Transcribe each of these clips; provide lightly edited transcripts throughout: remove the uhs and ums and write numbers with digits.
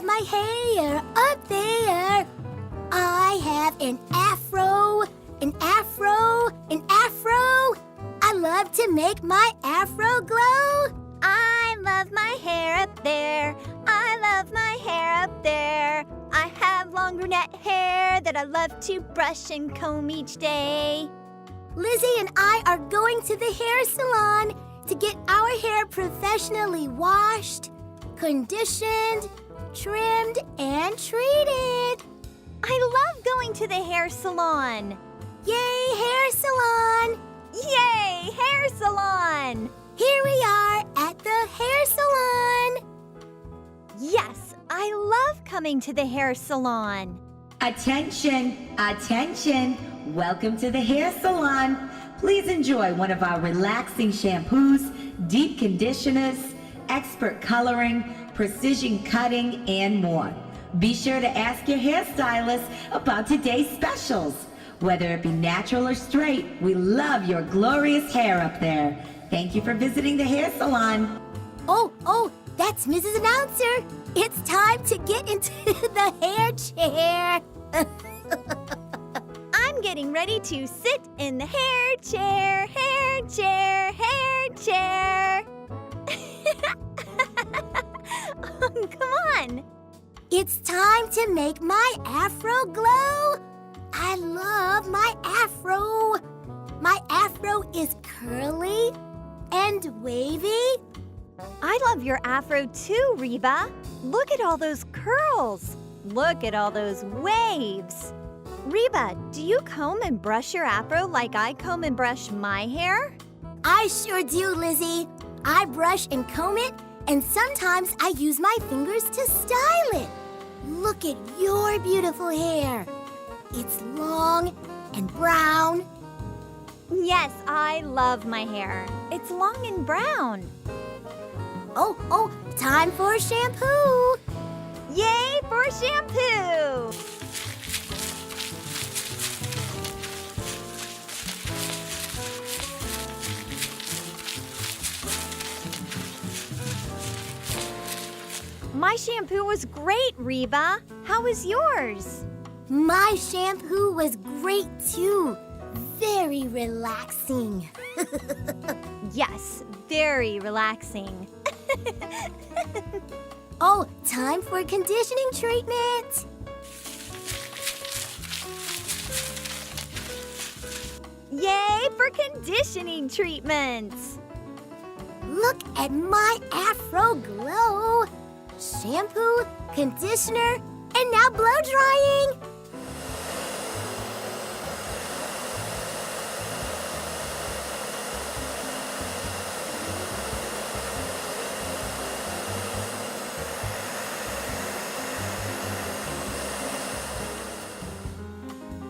love my hair up there. I have an afro, an afro, an afro. I love to make my afro glow. I love my hair up there. I love my hair up there. I have long brunette hair that I love to brush and comb each day. Lizzy and I are going to the hair salon to get our hair professionally washed, conditioned, trimmed, and treated. I love going to the hair salon. Yay, hair salon! Yay, hair salon! Here we are at the hair salon. Yes, I love coming to the hair salon. Attention, attention. Welcome to the hair salon. Please enjoy one of our relaxing shampoos, deep conditioners, expert coloring, precision cutting, and more. Be sure to ask your hairstylist about today's specials. Whether it be natural or straight, we love your glorious hair up there. Thank you for visiting the hair salon. Oh, that's Mrs. Announcer. It's time to get into the hair chair. I'm getting ready to sit in the hair chair, hair chair, hair chair. Come on. It's time to make my afro glow. I love my afro. My afro is curly and wavy. I love your afro too, Reba. Look at all those curls. Look at all those waves. Reba, do you comb and brush your afro like I comb and brush my hair? I sure do, Lizzy. I brush and comb it, and sometimes I use my fingers to style it. Look at your beautiful hair. It's long and brown. Yes, I love my hair. It's long and brown. Oh, time for shampoo. Yay for shampoo! My shampoo was great, Reba. How was yours? My shampoo was great too. Very relaxing. Yes, very relaxing. Oh, time for conditioning treatment. Yay for conditioning treatments! Look at my afro glow. Shampoo, conditioner, and now blow drying.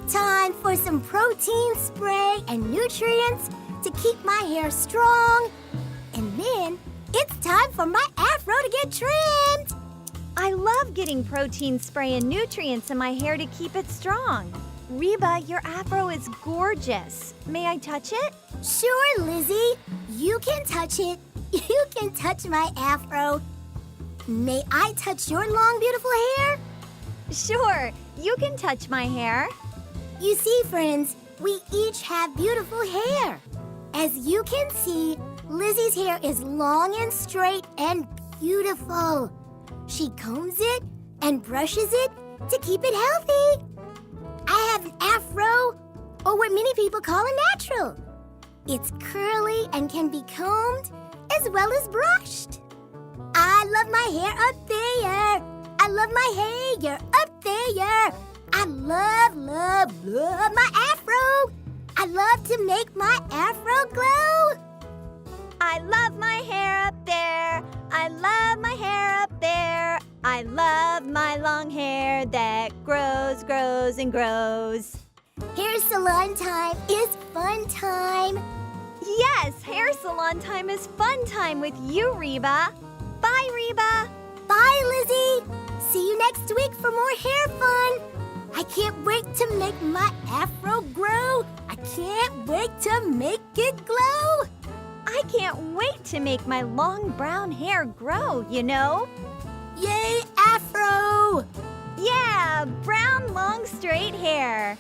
Time for some protein spray and nutrients to keep my hair strong. And then it's time for my afro to get trimmed. I love getting protein spray and nutrients in my hair to keep it strong. Reba, your afro is gorgeous. May I touch it? Sure, Lizzy. You can touch it. You can touch my afro. May I touch your long, beautiful hair? Sure, you can touch my hair. You see, friends, we each have beautiful hair. As you can see, Lizzy's hair is long and straight and beautiful. She combs it and brushes it to keep it healthy. I have an afro, or what many people call a natural. It's curly and can be combed as well as brushed. I love my hair up there. I love my hair up there. I love my afro. I love to make my afro glow. I love my hair up there. I love my hair up there. I love my long hair that grows, grows, and grows. Hair salon time is fun time. Yes, hair salon time is fun time with you, Reba. Bye, Reba. Bye, Lizzy. See you next week for more hair fun. I can't wait to make my afro grow. I can't wait to make it glow. I can't wait to make my long brown hair grow, you know. Yay, afro! too! Yeah, brown long straight hair.